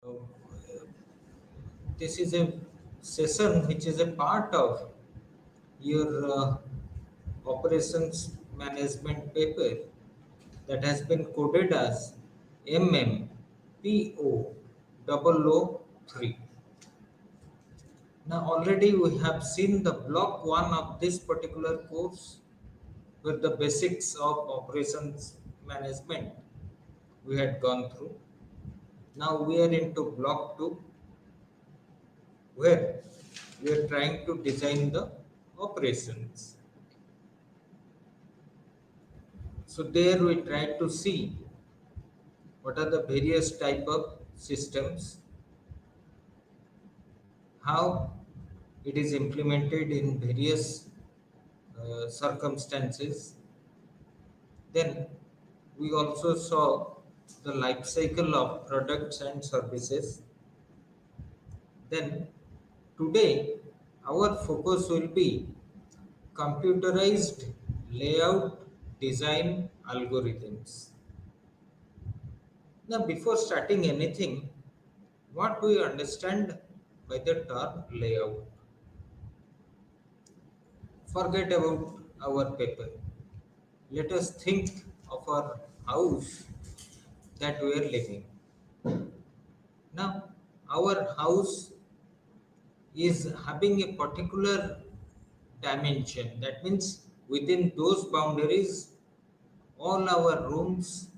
Uh, This is a session which is a part of your operations management paper that has been coded as MMPO003. Now, already we have seen the block one of this particular course with the basics of operations management we had gone through. Now we are into block two where we are trying to design the operations. So there we try to see what are the various type of systems, how it is implemented in various circumstances. Then we also saw the life cycle of products and services. Then today our focus will be computerized layout design algorithms. Now, before starting anything, what do you understand by the term layout? Forget about our paper. Let us think of our house that we are living. Now, our house is having a particular dimension. That means within those boundaries, all our rooms,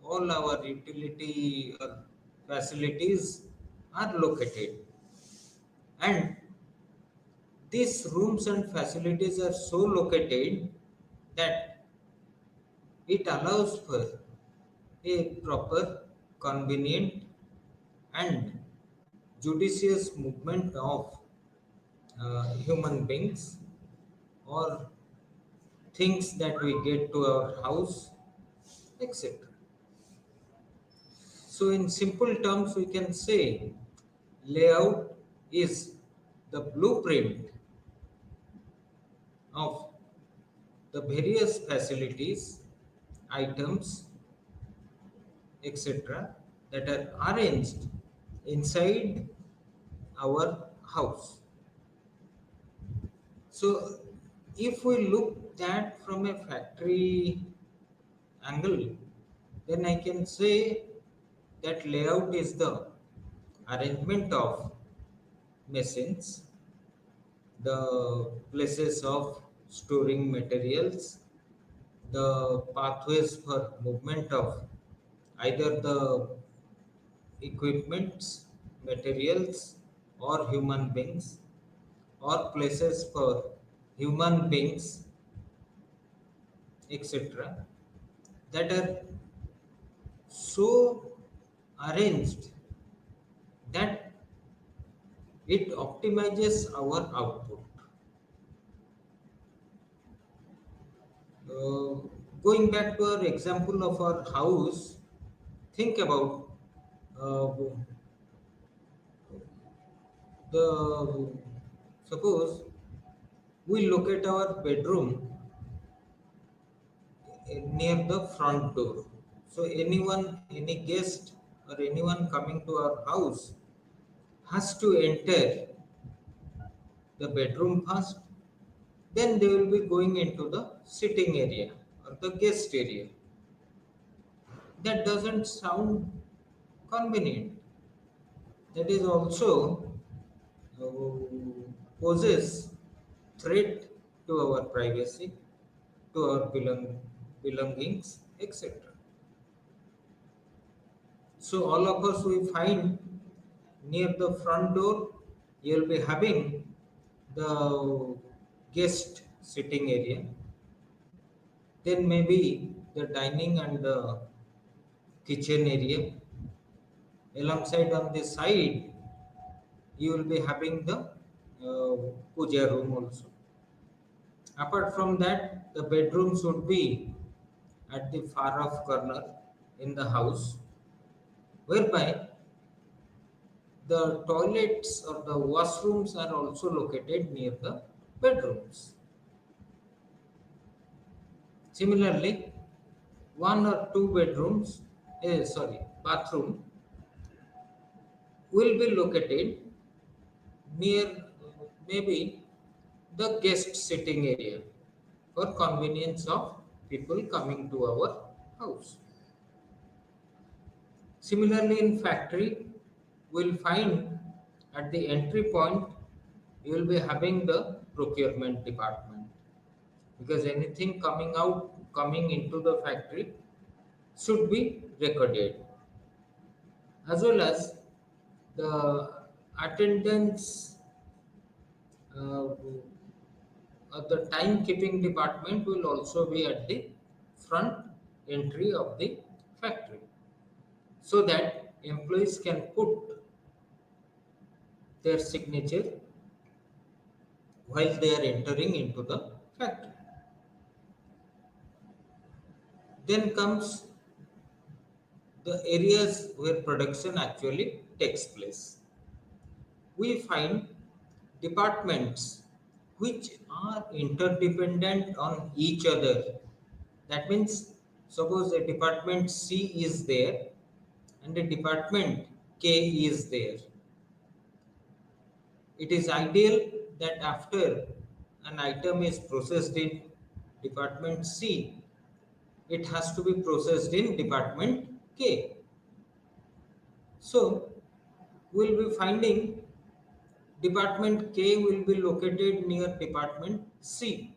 all our utility facilities are located. And these rooms and facilities are so located that it allows for a proper, convenient, and judicious movement of human beings or things that we get to our house, etc. So, in simple terms, we can say layout is the blueprint of the various facilities, items, etc., that are arranged inside our house. So, if we look that from a factory angle, then I can say that layout is the arrangement of machines, the places of storing materials, the pathways for movement of either the equipments, materials, or human beings, or places for human beings, etc., that are so arranged that it optimizes our output. Uh, Going back to our example of our house, think about uh, the suppose we locate our bedroom near the front door. So anyone, any guest or anyone coming to our house has to enter the bedroom first, then they will be going into the sitting area or the guest area. That doesn't sound convenient. That is also poses threat to our privacy, to our belongings, etc. So all of us we find near the front door, you'll be having the guest sitting area. Then maybe the dining and the kitchen area. Alongside on the side, you will be having the puja room also. Apart from that, the bedrooms would be at the far off corner in the house, whereby the toilets or the washrooms are also located near the bedrooms. Similarly, one or two bathroom will be located near maybe the guest sitting area for convenience of people coming to our house. Similarly, in factory, we'll find at the entry point you will be having the procurement department, because anything coming into the factory should be recorded, as well as the attendance, uh, the timekeeping department will also be at the front entry of the factory, so that employees can put their signature while they are entering into the factory. Then comes the areas where production actually takes place. We find departments which are interdependent on each other. That means, suppose a department C is there and a department K is there. It is ideal that after an item is processed in department C, it has to be processed in department K. So, we'll be finding department K will be located near department C,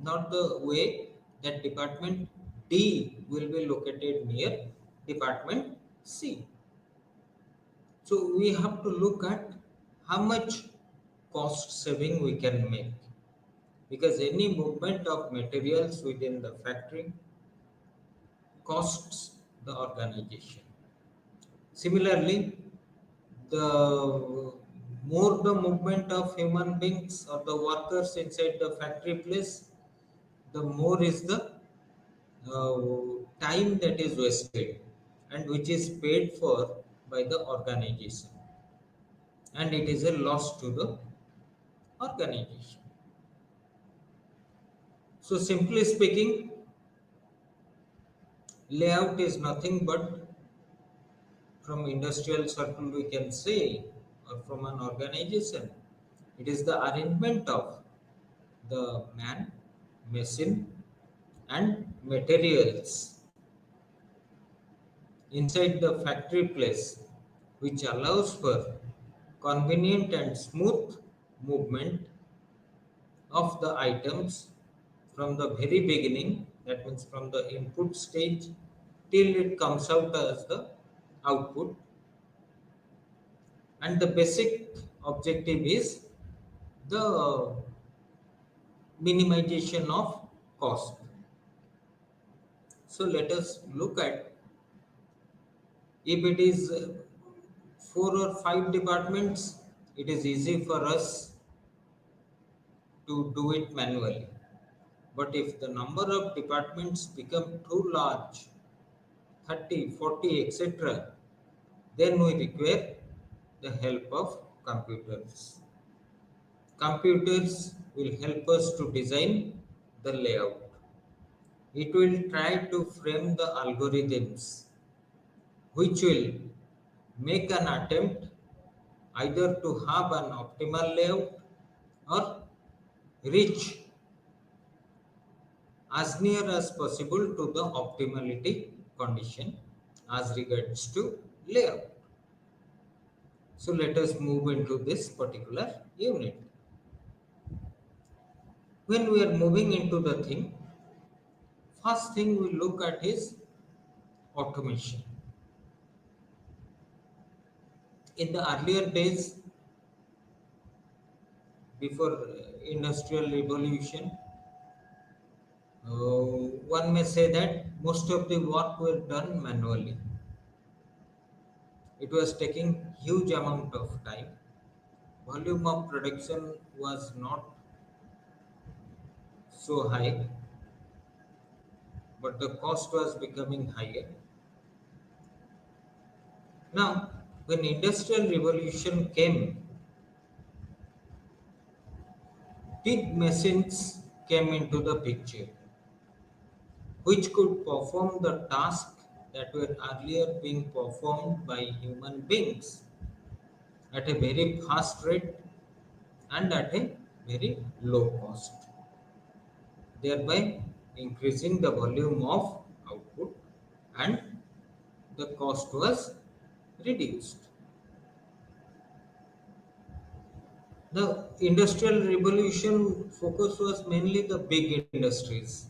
not the way that department D will be located near department C. So we have to look at how much cost saving we can make, because any movement of materials within the factory costs the organization. Similarly, the more the movement of human beings or the workers inside the factory place, the more is the time that is wasted and which is paid for by the organization, and it is a loss to the organization. So, simply speaking, layout is nothing but, from industrial circle we can say, or from an organization, it is the arrangement of the man, machine, and materials inside the factory place, which allows for convenient and smooth movement of the items from the very beginning, that means from the input stage till it comes out as the output. And the basic objective is the minimization of cost. So let us look at, if it is four or five departments, it is easy for us to do it manually. But if the number of departments become too large, 30, 40, etc., then we require the help of computers. Computers will help us to design the layout. It will try to frame the algorithms which will make an attempt either to have an optimal layout or reach as near as possible to the optimality condition as regards to layout. So let us move into this particular unit. When we are moving into the thing, first thing we look at is automation. In the earlier days, before industrial revolution, one may say that most of the work were done manually. It was taking huge amount of time. Volume of production was not so high, but the cost was becoming higher. Now, when industrial revolution came, big machines came into the picture, which could perform the task that were earlier being performed by human beings at a very fast rate and at a very low cost, thereby increasing the volume of output and the cost was reduced. The industrial revolution focus was mainly the big industries.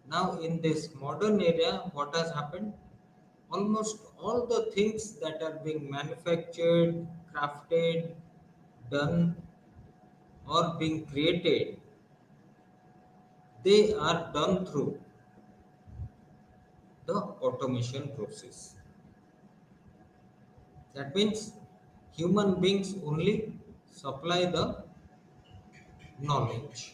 Now, in this modern era, what has happened? Almost all the things that are being manufactured, crafted, done, or being created, they are done through the automation process. That means human beings only supply the knowledge,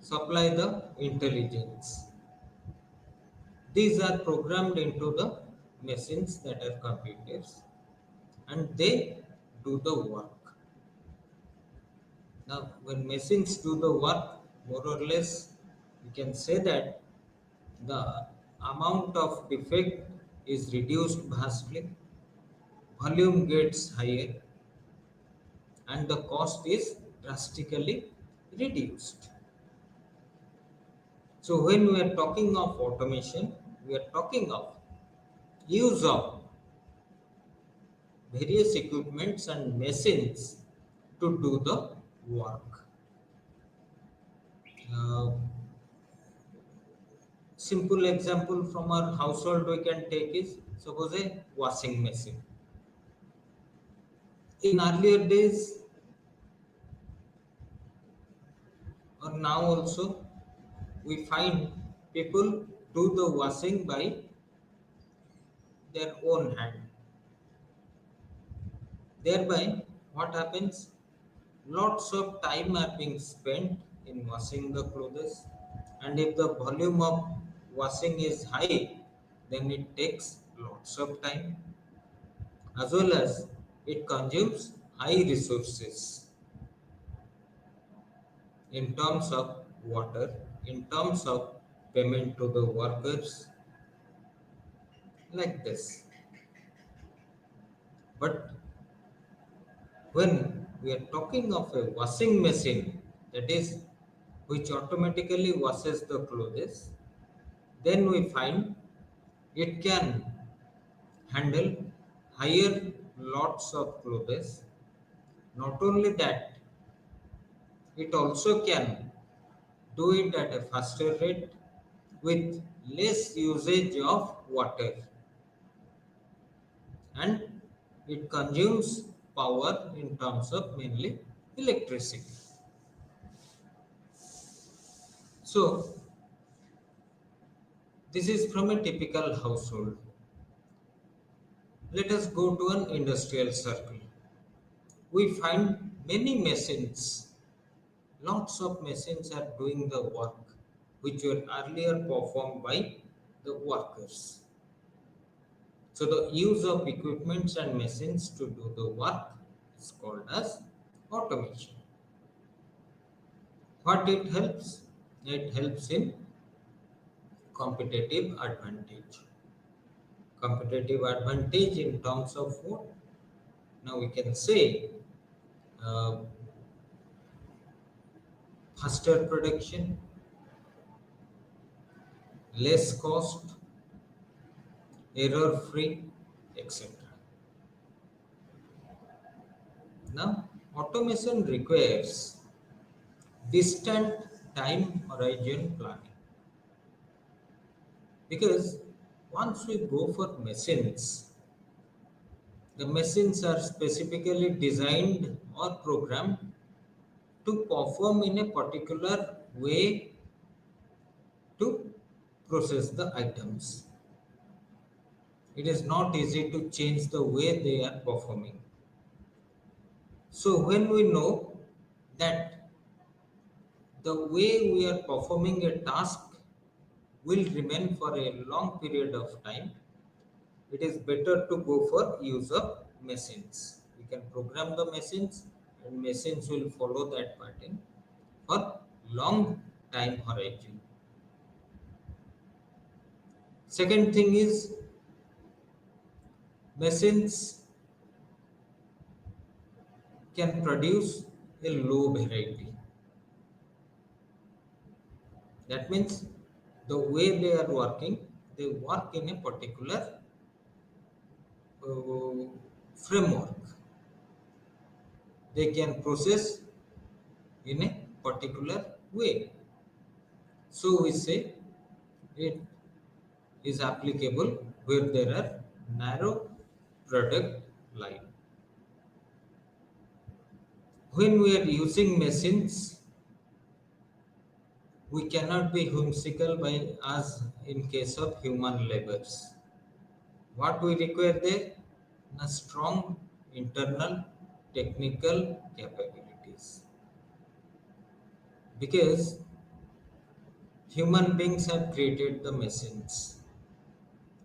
supply the intelligence. These are programmed into the machines that are computers and they do the work. Now, when machines do the work, more or less, you can say that the amount of defect is reduced vastly, volume gets higher, and the cost is drastically reduced. So, when we are talking of automation, we are talking of use of various equipments and machines to do the work. Uh, Simple example from our household we can take is suppose a washing machine. In earlier days or now also, we find people do the washing by their own hand. Thereby, what happens? Lots of time are being spent in washing the clothes, and if the volume of washing is high, then it takes lots of time as well as it consumes high resources in terms of water, in terms of payment to the workers, like this. But when we are talking of a washing machine, that is, which automatically washes the clothes, then we find it can handle higher lots of clothes. Not only that, it also can do it at a faster rate with less usage of water, and it consumes power in terms of mainly electricity. So, this is from a typical household. Let us go to an industrial circle. We find many machines, lots of machines are doing the work which were earlier performed by the workers. So the use of equipments and machines to do the work is called as automation. What it helps? It helps in competitive advantage. Competitive advantage in terms of what? Now we can say uh, faster production, less cost, error free, etc. Now, automation requires distant time horizon planning because once we go for machines, the machines are specifically designed or programmed to perform in a particular way to process the items. It is not easy to change the way they are performing. So, when we know that the way we are performing a task will remain for a long period of time, it is better to go for use of machines. We can program the machines and machines will follow that pattern for long time horizon. Second thing is machines can produce a low variety. That means the way they are working, they work in a particular uh, framework. They can process in a particular way. So we say it is applicable where there are narrow product line. When we are using machines, we cannot be whimsical by as in case of human labors. What we require there? A strong internal technical capabilities. Because human beings have created the machines.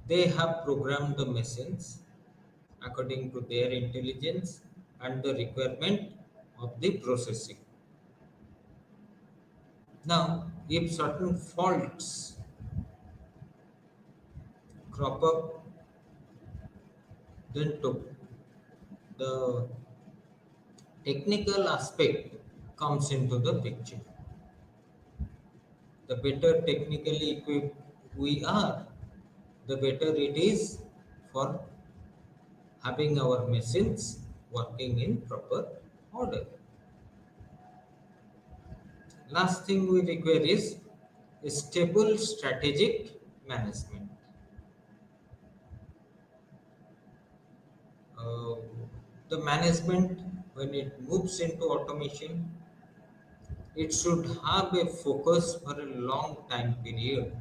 They have programmed the machines according to their intelligence and the requirement of the processing. Now, if certain faults crop up, then the technical aspect comes into the picture. The better technically equipped we are, the better it is for having our machines working in proper order. Last thing we require is a stable strategic management. Uh, the management, when it moves into automation, it should have a focus for a long time period.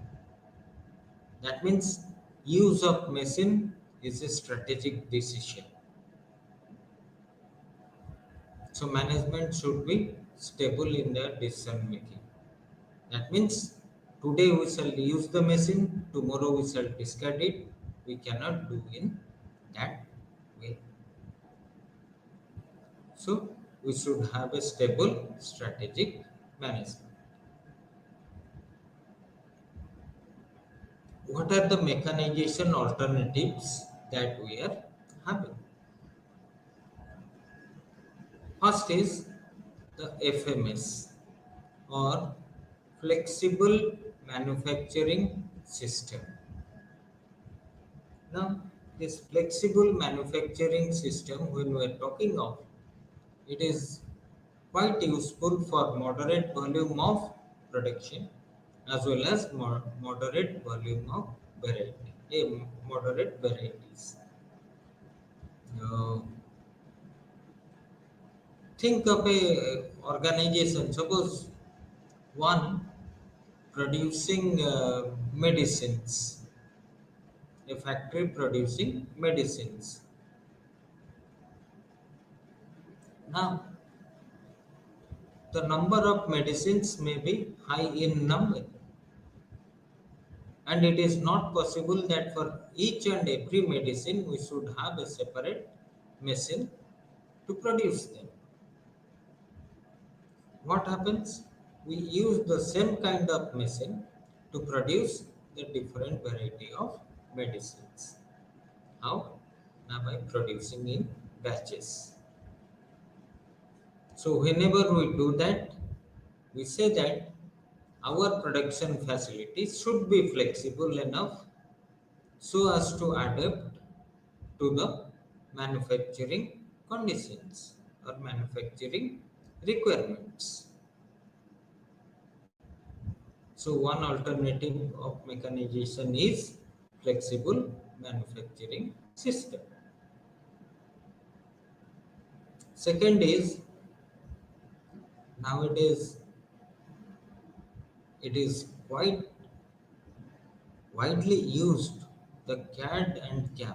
That means use of machine is a strategic decision. So management should be stable in their decision making. That means today we shall use the machine, tomorrow we shall discard it. We cannot do in that way. So we should have a stable strategic management. What are the mechanization alternatives that we are having? First is the FMS or flexible manufacturing system. Now, this flexible manufacturing system, when we are talking of, it is quite useful for moderate volume of production as well as moderate volume of variety, moderate varieties. Uh, think of a organization, suppose one producing medicines, a factory producing medicines. Now, the number of medicines may be high in number, and it is not possible that for each and every medicine we should have a separate machine to produce them. What happens? We use the same kind of machine to produce the different variety of medicines. How? Now by producing in batches. So whenever we do that, we say that our production facilities should be flexible enough so as to adapt to the manufacturing conditions or manufacturing requirements. So one alternative of mechanization is flexible manufacturing system. Second is nowadays it is quite widely used the CAD and CAM.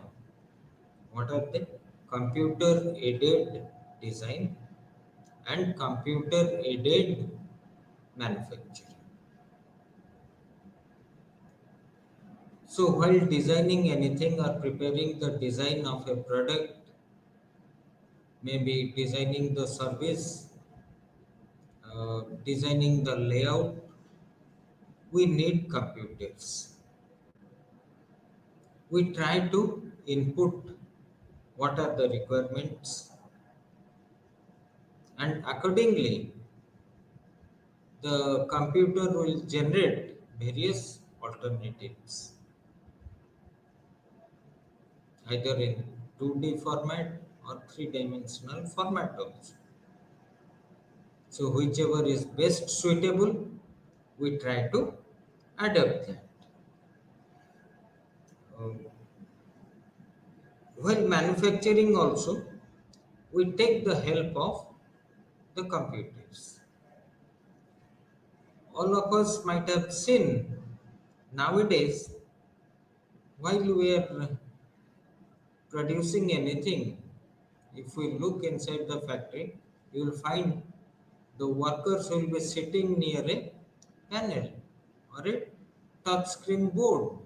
What are they? Computer aided design and computer aided manufacturing. So while designing anything or preparing the design of a product, maybe designing the service, designing the layout, we need computers. We try to input what are the requirements, and accordingly the computer will generate various alternatives either in 2D format or three-dimensional format also. So whichever is best suitable, we try to adapt that. Um, while manufacturing also, we take the help of the computers. All of us might have seen nowadays while we are producing anything, if we look inside the factory, you will find the workers will be sitting near a panel or a touchscreen board.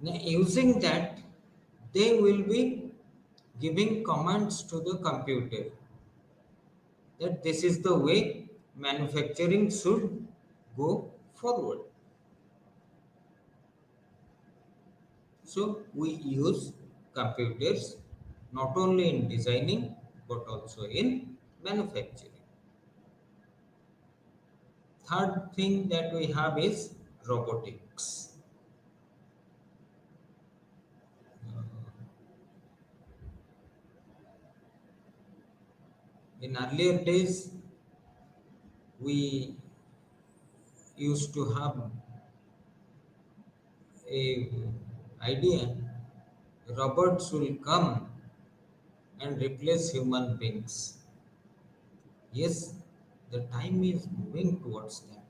Now, using that, they will be giving commands to the computer that this is the way manufacturing should go forward. So, we use computers not only in designing but also in manufacturing. Third thing that we have is robotics. In earlier days, we used to have a idea robots will come and replace human beings. Yes, the time is moving towards that.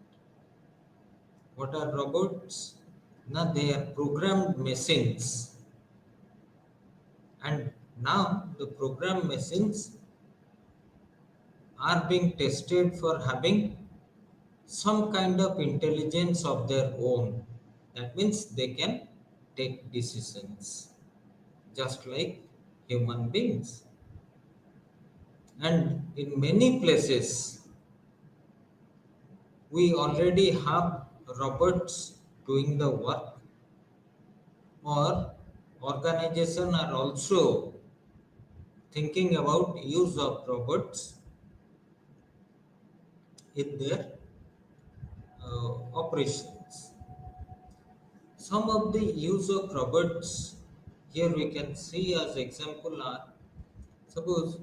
What are robots? Now they are programmed machines, and now the programmed machines are being tested for having some kind of intelligence of their own. That means they can take decisions just like human beings. And in many places, we already have robots doing the work, or organizations are also thinking about use of robots in their operations. Some of the use of robots here we can see as example are, suppose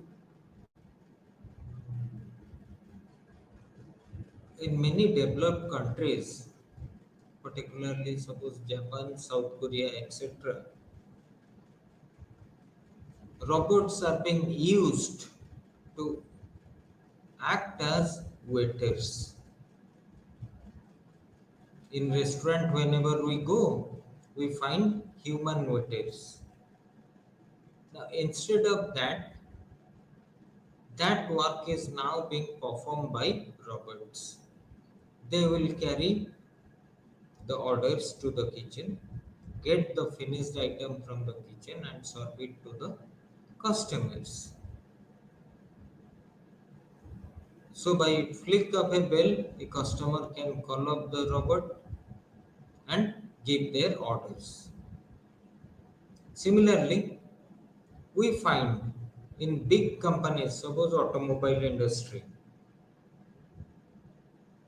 in many developed countries, particularly suppose Japan, South Korea, etc., robots are being used to act as waiters. In restaurant, whenever we go, we find human waiters. Now, instead of that, that work is now being performed by robots. They will carry the orders to the kitchen, get the finished item from the kitchen, and serve it to the customers. So, by flick of a bell, a customer can call up the robot and give their orders. Similarly, we find in big companies, suppose automobile industry,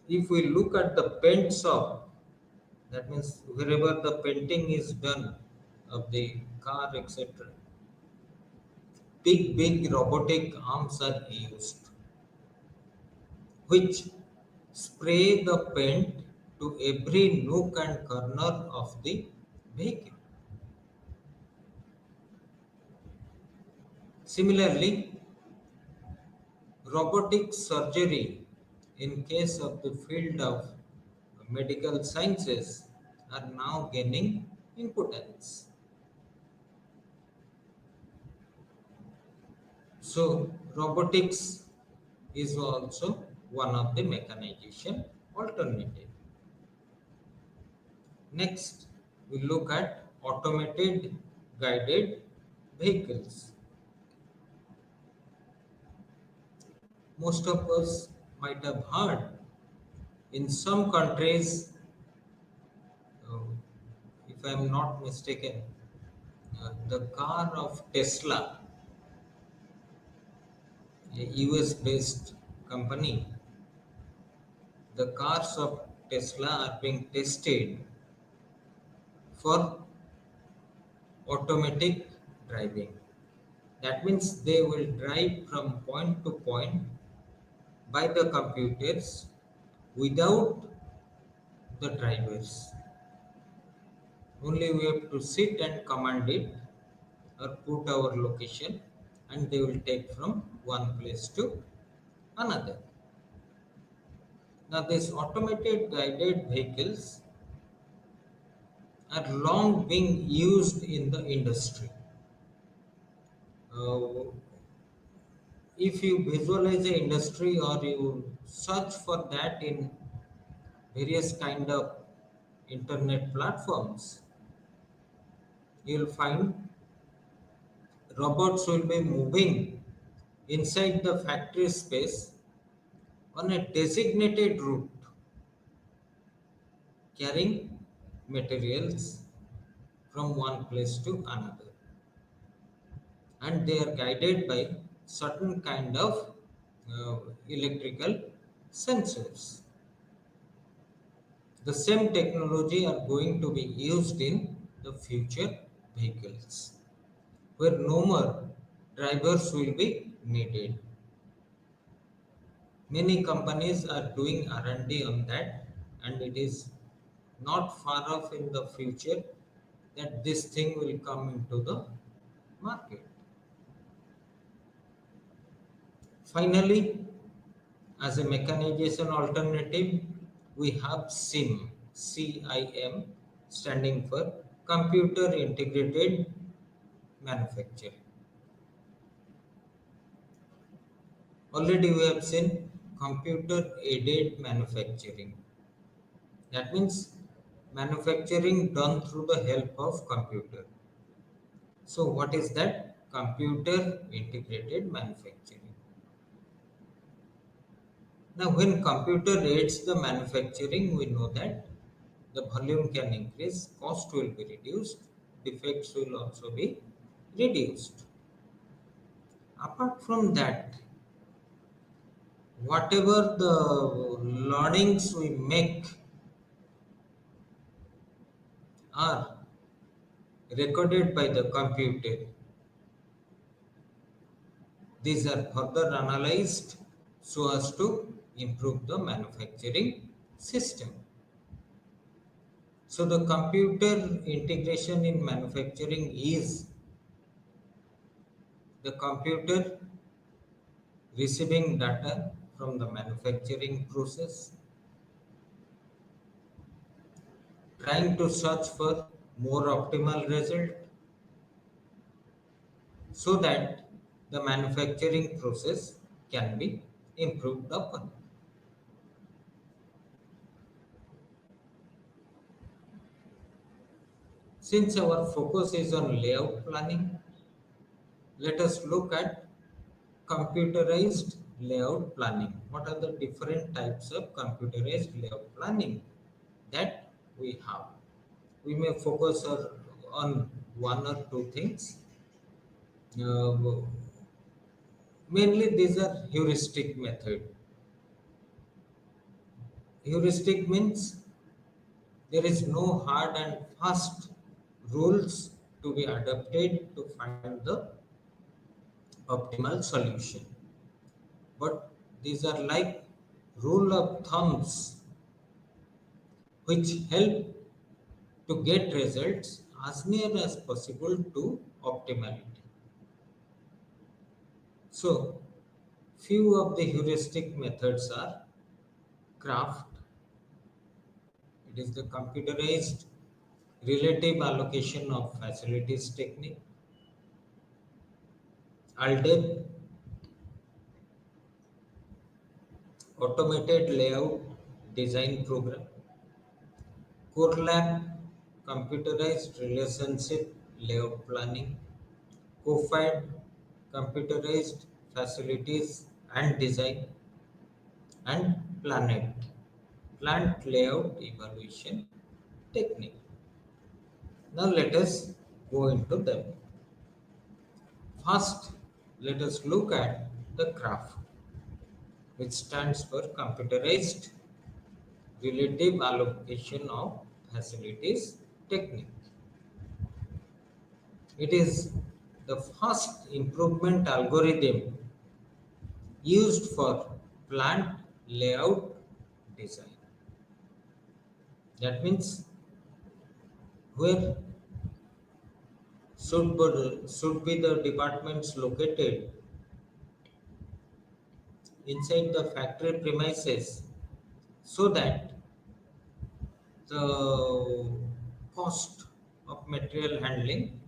if we look at the paint shop, that means wherever the painting is done of the car, etc., big robotic arms are used, which spray the paint to every nook and corner of the vehicle. Similarly, robotic surgery in case of the field of medical sciences are now gaining importance. So robotics is also one of the mechanization alternative. Next, we look at automated guided vehicles. Most of us might have heard in some countries if I am not mistaken, the car of Tesla, a US based company, the cars of Tesla are being tested for automatic driving. That means they will drive from point to point by the computers without the drivers. Only we have to sit and command it or put our location, and they will take from one place to another. Now, these automated guided vehicles are long being used in the industry. Uh, if you visualize the industry or you search for that in various kind of internet platforms, you'll find robots will be moving inside the factory space on a designated route, carrying materials from one place to another, and they are guided by certain kind of uh, electrical sensors. The same technology are going to be used in the future vehicles, where no more drivers will be needed. Many companies are doing R&D on that, and it is not far off in the future that this thing will come into the market. Finally, as a mechanization alternative, we have CIM, standing for Computer Integrated Manufacturing. Already we have seen computer aided manufacturing. That means manufacturing done through the help of computer. So what is that? Computer integrated manufacturing. Now when computer aids the manufacturing, we know that the volume can increase, cost will be reduced, defects will also be reduced. Apart from that, whatever the learnings we make are recorded by the computer. These are further analyzed so as to improve the manufacturing system. So the computer integration in manufacturing is the computer receiving data from the manufacturing process, trying to search for more optimal result so that the manufacturing process can be improved upon. Since our focus is on layout planning, let us look at computerized layout planning. What are the different types of computerized layout planning that we have? We may focus on one or two things. Uh, Mainly these are heuristic method. Heuristic means there is no hard and fast rules to be adopted to find the optimal solution. But these are like rule of thumbs which help to get results as near as possible to optimality. So, few of the heuristic methods are craft. It is the computerized relative allocation of facilities technique. ALDEB, automated layout design program. CoreLab, computerized relationship layout planning. COFAD, computerized facilities and design. And PLANET, plant layout evaluation technique. Now let us go into them. First, let us look at the craft, which stands for computerized relative allocation of facilities technique. It is the first improvement algorithm used for plant layout design. That means where should be the departments located inside the factory premises so that the cost of material handling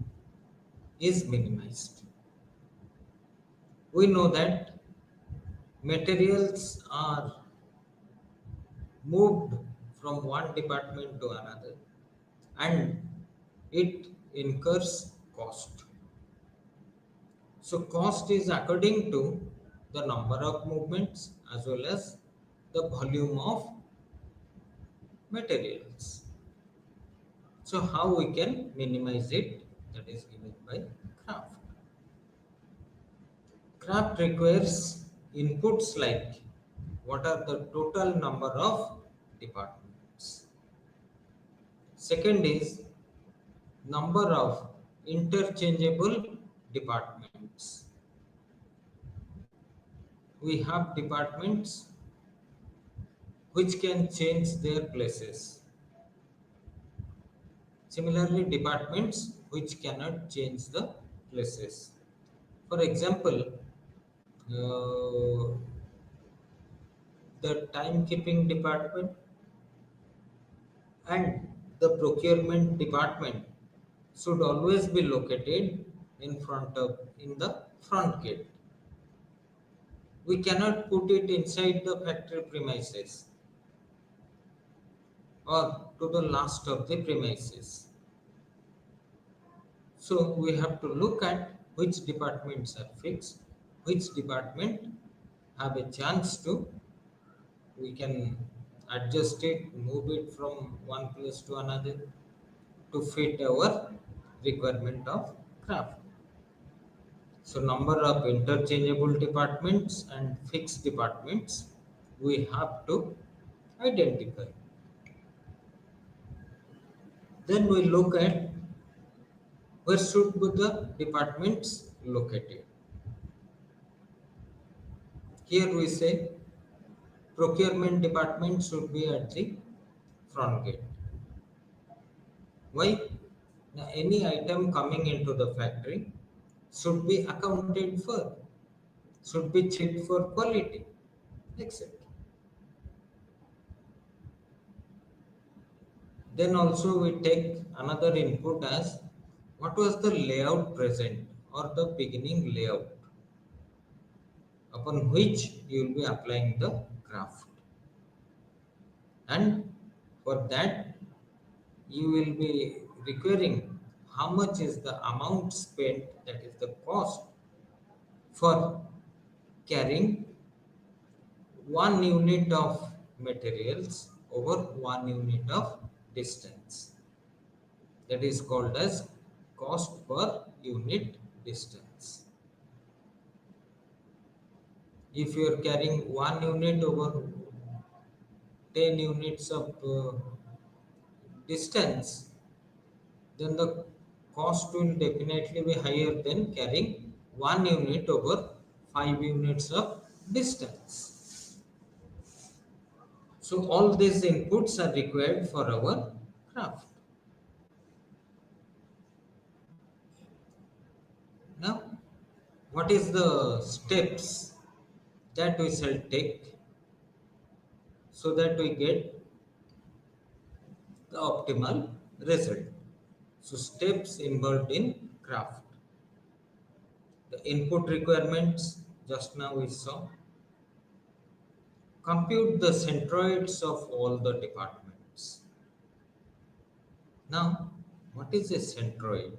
is minimized. We know that materials are moved from one department to another and it incurs cost. So, cost is according to the number of movements as well as the volume of materials. So, how we can minimize it? That is given by craft. Craft requires inputs like what are the total number of departments. Second is number of interchangeable departments. We have departments which can change their places. Similarly, departments which cannot change the places. For example, uh, the timekeeping department and the procurement department should always be located in the front gate. We cannot put it inside the factory premises or to the last of the premises. So we have to look at which departments are fixed, which department have a chance to, we can adjust it, move it from one place to another to fit our requirement of craft. So number of interchangeable departments and fixed departments we have to identify. Then we look at where should be the departments located. Here we say procurement department should be at the front gate. Why? Now, any item coming into the factory should be accounted for, should be checked for quality, etc. Then also we take another input as what was the layout present or the beginning layout upon which you will be applying the craft. And for that you will be requiring how much is the amount spent, that is the cost for carrying 1 unit of materials over 1 unit of distance. That is called as cost per unit distance. If you are carrying 1 unit over 10 units of distance, then the cost will definitely be higher than carrying 1 unit over 5 units of distance. So all these inputs are required for our craft. Now, what is the steps that we shall take so that we get the optimal result? So steps involved in craft. The input requirements just now we saw. Compute the centroids of all the departments. Now, what is a centroid?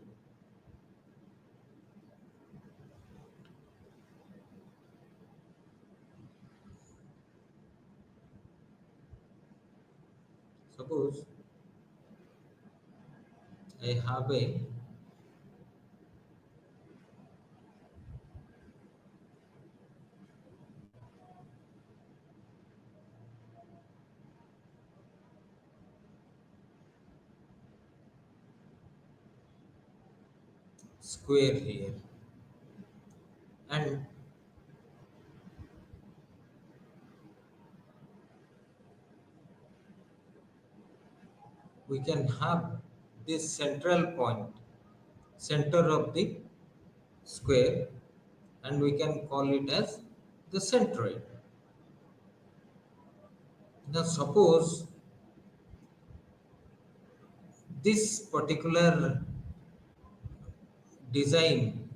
Suppose I have a square here, and we can have this central point, center of the square, and we can call it as the centroid. Now, suppose this particular design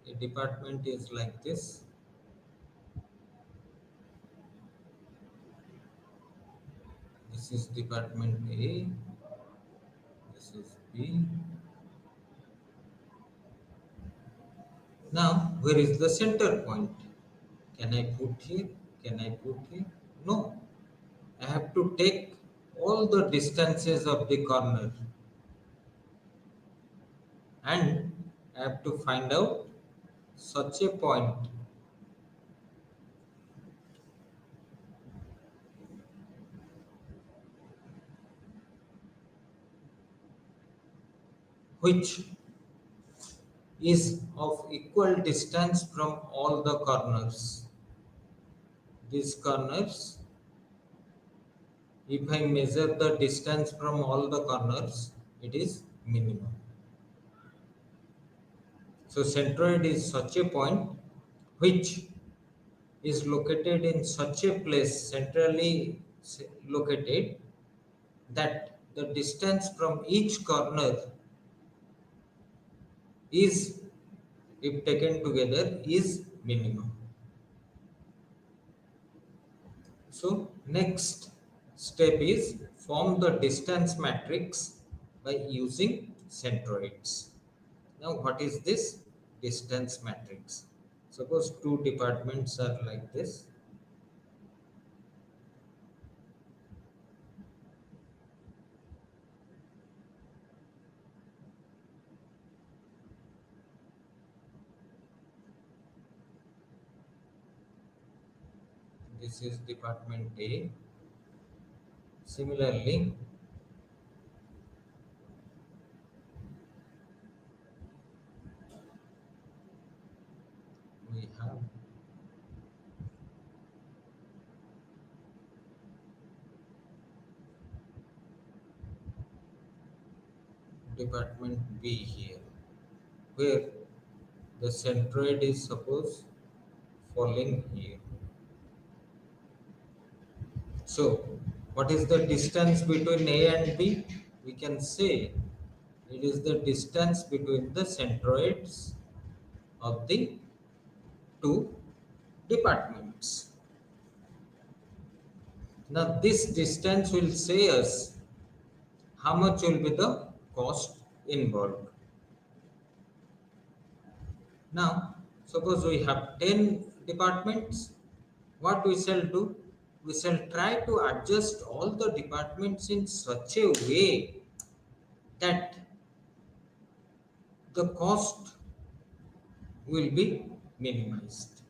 a department is like this. This is department A, this is B. Now, where is the center point? Can I put here? Can I put here? No. I have to take all the distances of the corner and I have to find out such a point which is of equal distance from all the corners. These corners, if I measure the distance from all the corners, it is minimum. So centroid is such a point which is located in such a place, centrally located, that the distance from each corner is, if taken together, is minimum. So next step is form the distance matrix by using centroids. Now what is this distance matrix? Suppose two departments are like this. This is department A. Similarly, we have department B here, where the centroid is suppose falling here. So, what is the distance between A and B? We can say it is the distance between the centroids of the two departments. Now, this distance will say us how much will be the cost involved. Now, suppose we have 10 departments. What we shall do? We shall try to adjust all the departments in such a way that the cost will be minimized.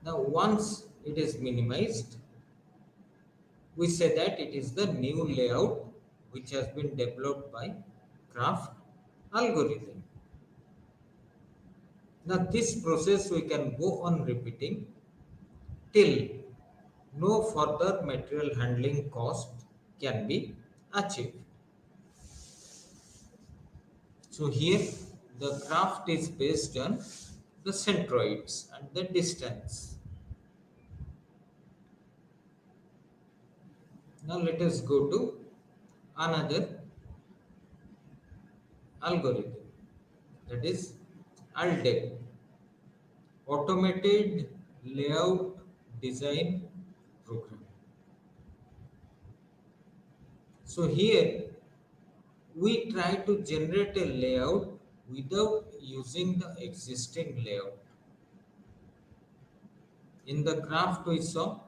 Now, once it is minimized, we say that it is the new layout which has been developed by craft algorithm. Now, this process we can go on repeating till no further material handling cost can be achieved. So here the craft is based on the centroids and the distance. Now let us go to another algorithm, that is ALDEP, Automated Layout Design Program. So here we try to generate a layout without using the existing layout. In the graph we saw,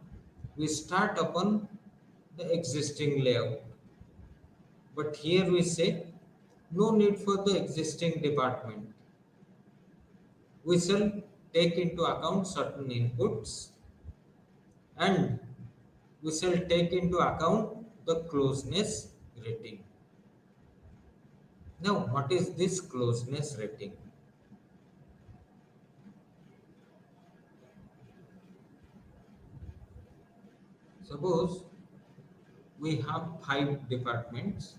we start upon the existing layout. But here we say, no need for the existing department. We shall take into account certain inputs and we shall take into account the closeness rating. Now, what is this closeness rating? Suppose we have five departments.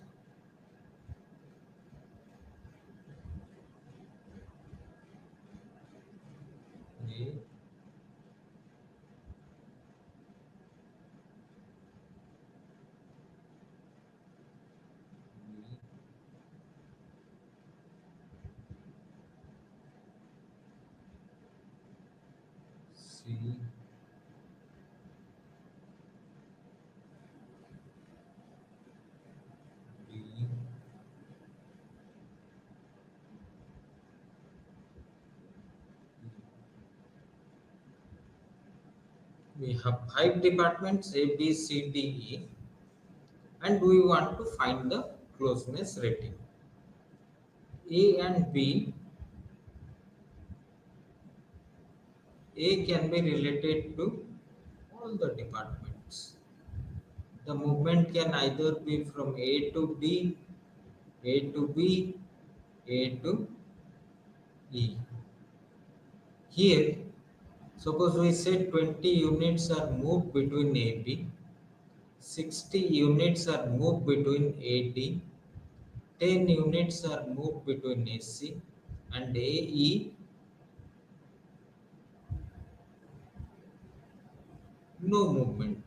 A, B, C, D. We have five departments A, B, C, D, E, and we want to find the closeness rating. A and B, A can be related to all the departments. The movement can either be from A to D, A to B, A to E. Here, suppose we say 20 units are moved between AB, 60 units are moved between AD, 10 units are moved between AC, and AE, no movement.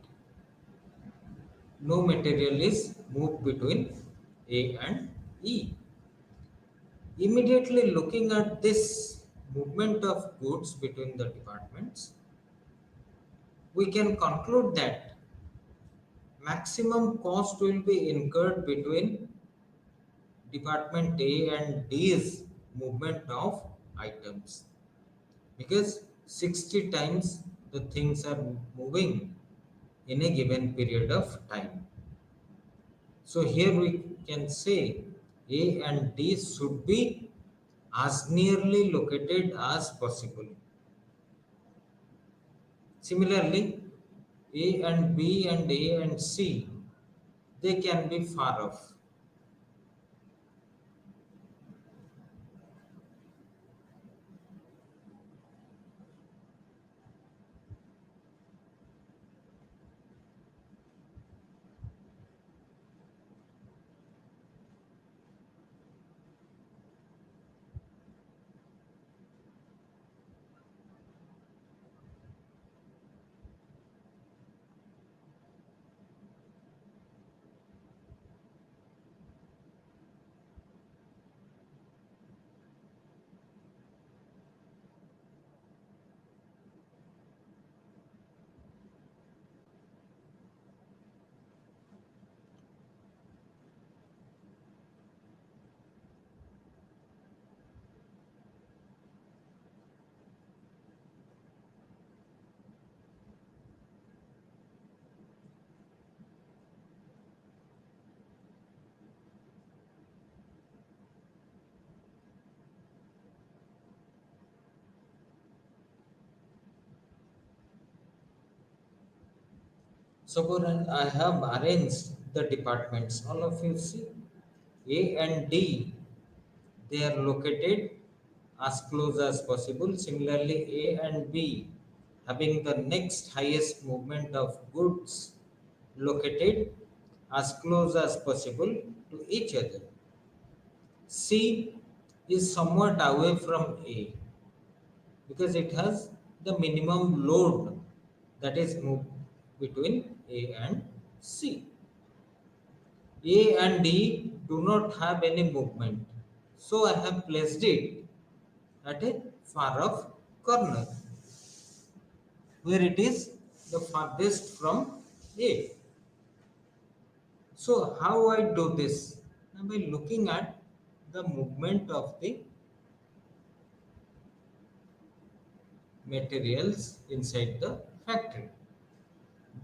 No material is moved between A and E. Immediately looking at this movement of goods between the departments, we can conclude that maximum cost will be incurred between department A and D's movement of items because 60 times the things are moving in a given period of time. So here we can say A and D should be as nearly located as possible. Similarly, A and B and A and C, they can be far off. Suppose I have arranged the departments. All of you see A and D, they are located as close as possible. Similarly, A and B having the next highest movement of goods located as close as possible to each other. C is somewhat away from A because it has the minimum load that is moved between A and C. A and D do not have any movement. So I have placed it at a far off corner where it is the farthest from A. So how I do this? Now by looking at the movement of the materials inside the factory.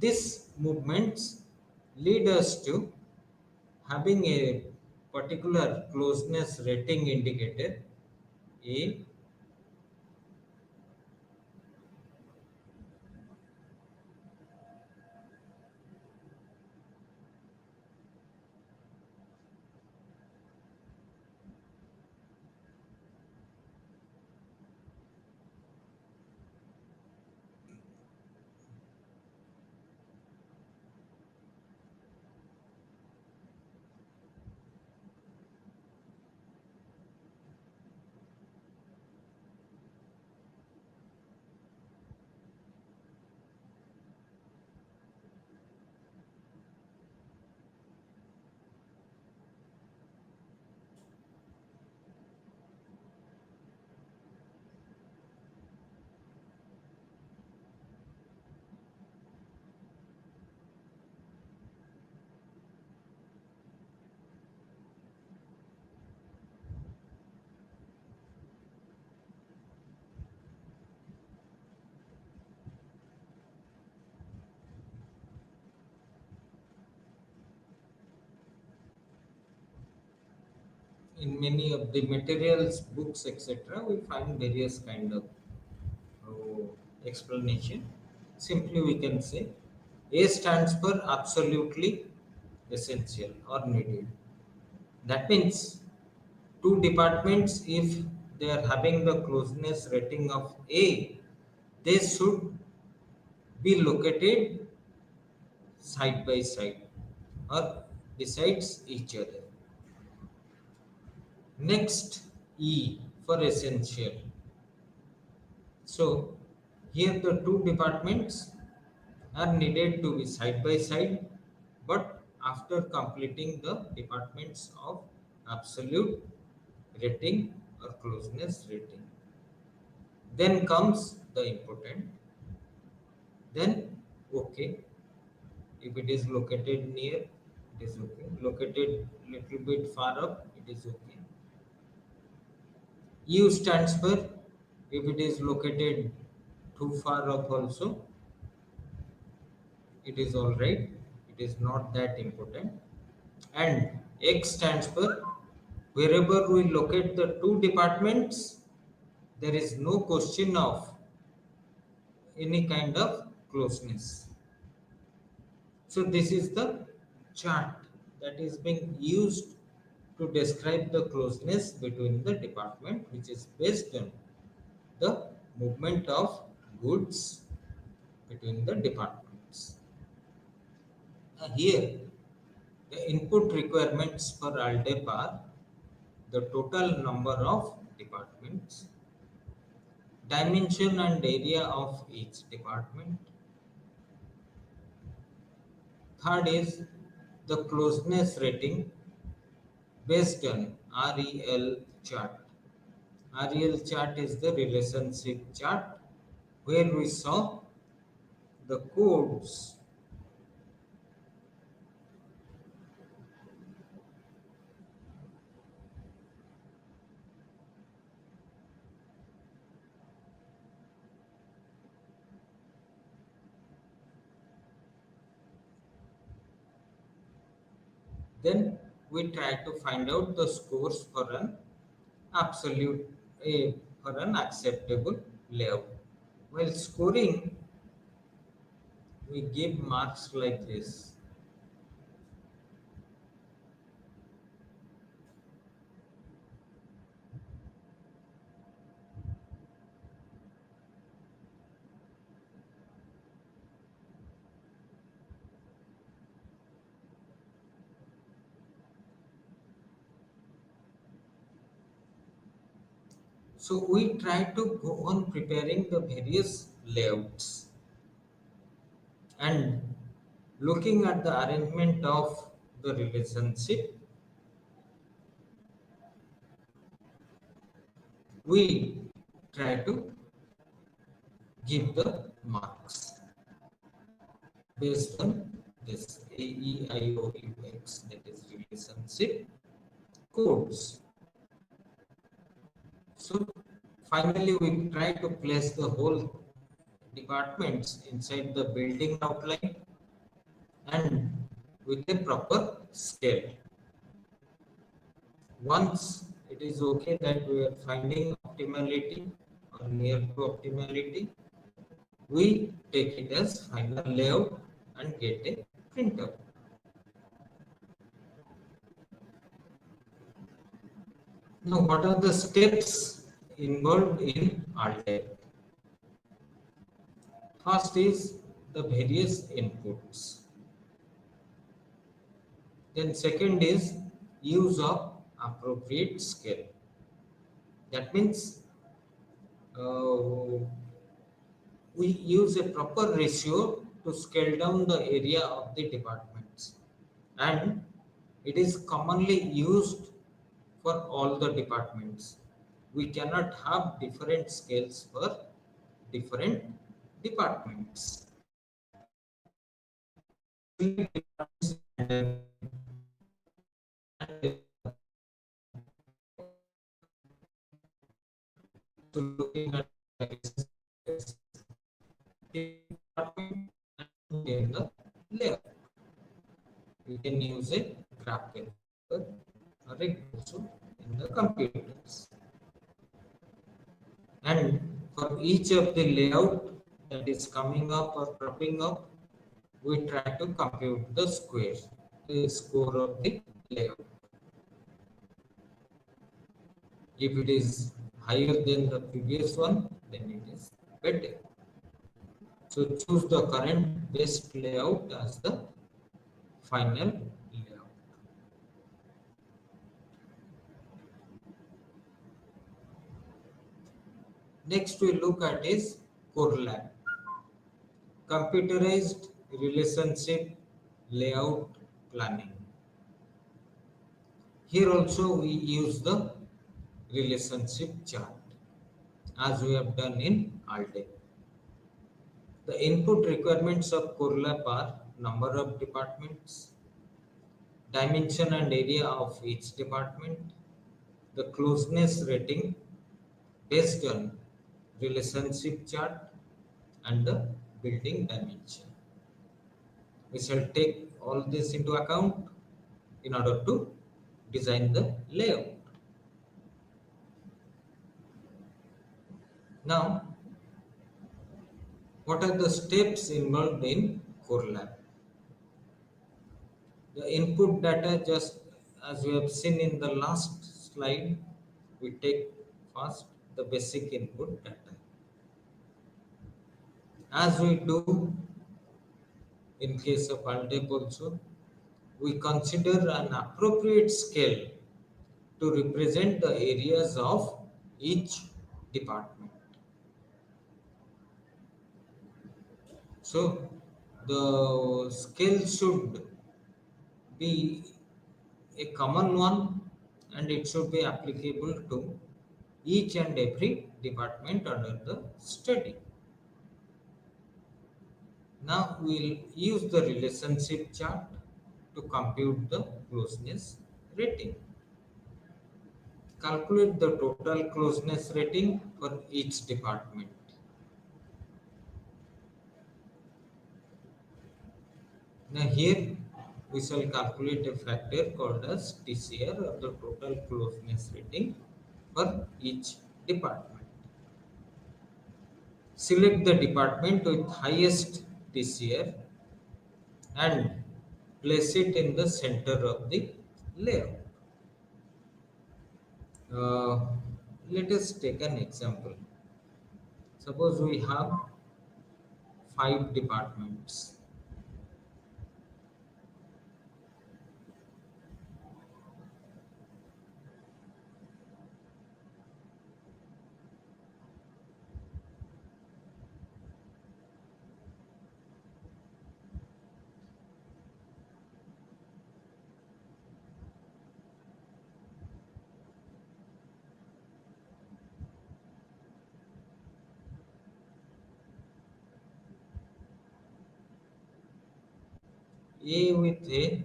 These movements lead us to having a particular closeness rating indicator A. In many of the materials, books, etc., we find various kind of explanation. Simply, we can say A stands for absolutely essential or needed. That means two departments, if they are having the closeness rating of A, they should be located side by side or besides each other. Next, E for essential. So, here the two departments are needed to be side by side, but after completing the departments of absolute rating or closeness rating. Then comes the important, then okay. If it is located near, it is okay. Located little bit far up, it is okay. U stands for if it is located too far up also, it is all right. It is not that important. And X stands for wherever we locate the two departments, there is no question of any kind of closeness. So this is the chart that is being used to describe the closeness between the department, which is based on the movement of goods between the departments. Here, the input requirements for ALDEP are the total number of departments, dimension and area of each department. Third is the closeness rating based on REL chart. REL chart is the relationship chart where we saw the codes. Then we try to find out the scores for an absolute for an acceptable layout. While scoring, we give marks like this. So we try to go on preparing the various layouts and looking at the arrangement of the relationship, we try to give the marks based on this AEIOUX, that is relationship codes. So Finally, we try to place the whole departments inside the building outline and with a proper scale. Once it is okay that we are finding optimality or near to optimality, we take it as final layout and get a printout. Now, what are the steps involved in RDEP? First is the various inputs. Then second is use of appropriate scale. That means uh, we use a proper ratio to scale down the area of the departments, and it is commonly used for all the departments. We cannot have different scales for different departments. So looking at department and in the layout, you can use a graphical or also in the computers. And for each of the layout that is coming up or cropping up, we try to compute the square, the score of the layout. If it is higher than the previous one, then it is better. So choose the current best layout as the final layout. Next we look at is core lab. Computerized relationship layout planning. Here also we use the relationship chart as we have done in ALDE. The input requirements of core lab are number of departments, dimension and area of each department, the closeness rating based on relationship chart, and the building dimension. We shall take all this into account in order to design the layout. Now, what are the steps involved in core lab? The input data, just as we have seen in the last slide, we take first the basic input data. As we do in case of ALDEP also, we consider an appropriate scale to represent the areas of each department. So the scale should be a common one and it should be applicable to each and every department under the study. Now we'll use the relationship chart to compute the closeness rating. Calculate the total closeness rating for each department. Now here we shall calculate a factor called as TCR, or the total closeness rating for each department. Select the department with highest TCR and place it in the center of the layout. Uh, Let us take an example. Suppose we have 5 departments. A with A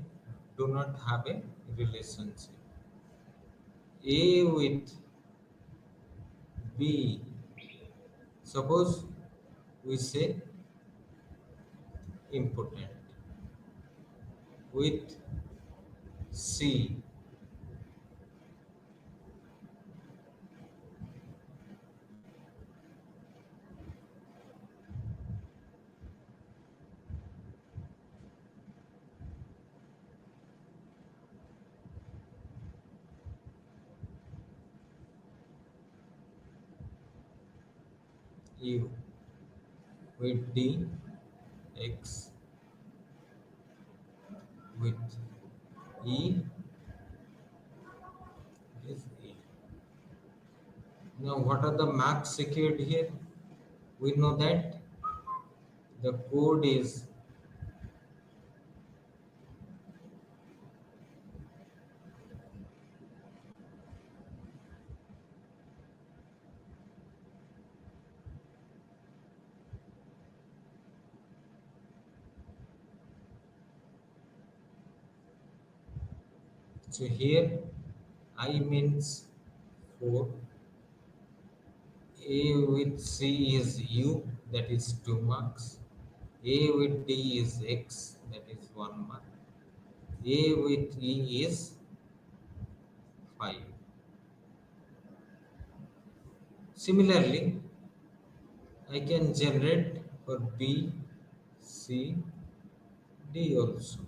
do not have a relationship. A with B. Suppose we say impotent with C. U with D, X with E is E. Now, what are the maps secured here? We know that the code is so here I means 4, A with C is U, that is 2 marks, A with D is X, that is 1 mark, A with E is 5. Similarly, I can generate for B, C, D also.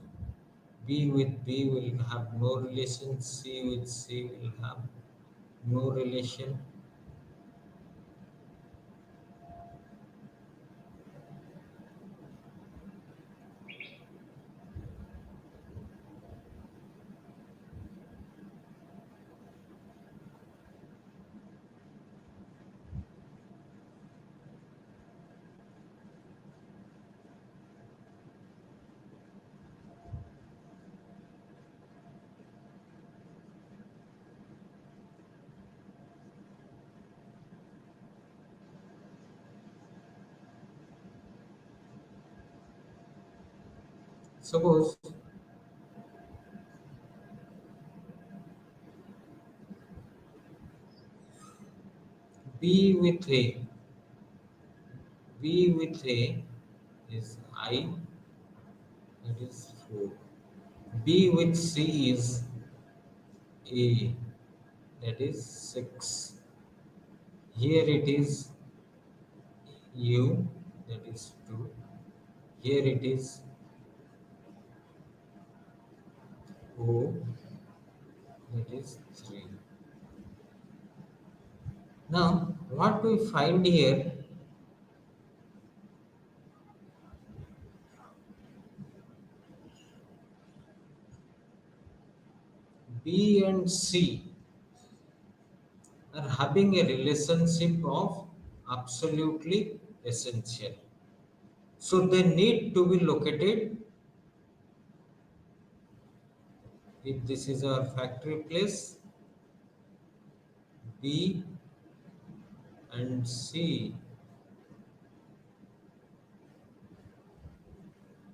B with B will have no relation, C with C will have no relation. Suppose B with A, B with A is I, that is 4. B with C is A, that is 6. Here it is U, that is 2. Here it is O, that is 3. Now, what we find here, B and C are having a relationship of absolutely essential. So they need to be located. If this is our factory place, B and C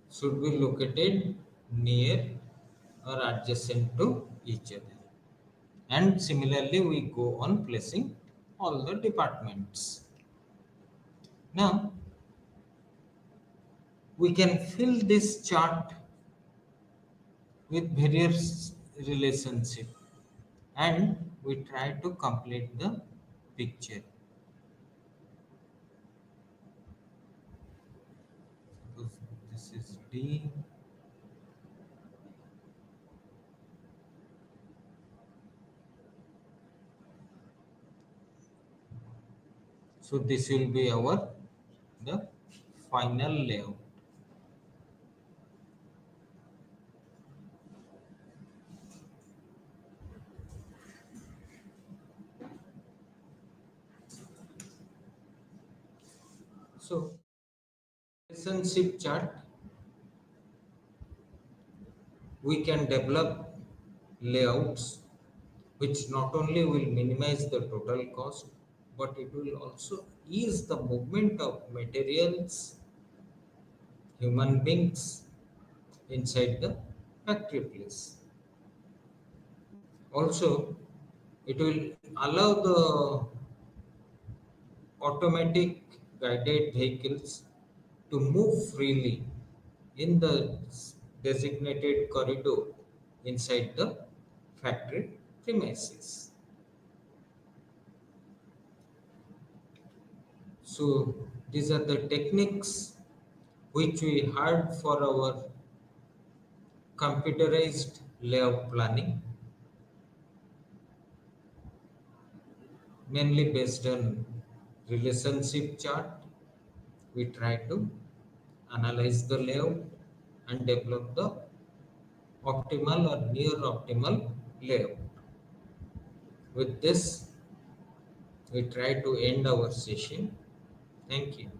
should be located near or adjacent to each other. And similarly, we go on placing all the departments. Now, we can fill this chart with various relationship and we try to complete the picture. Suppose this is D, so this will be our the final layout. So relationship chart, we can develop layouts which not only will minimize the total cost but it will also ease the movement of materials, human beings inside the factory place. Also, it will allow the automatic guided vehicles to move freely in the designated corridor inside the factory premises. So these are the techniques which we had for our computerized layout planning, mainly based on relationship chart. We try to analyze the layout and develop the optimal or near optimal layout. With this, we try to end our session. Thank you.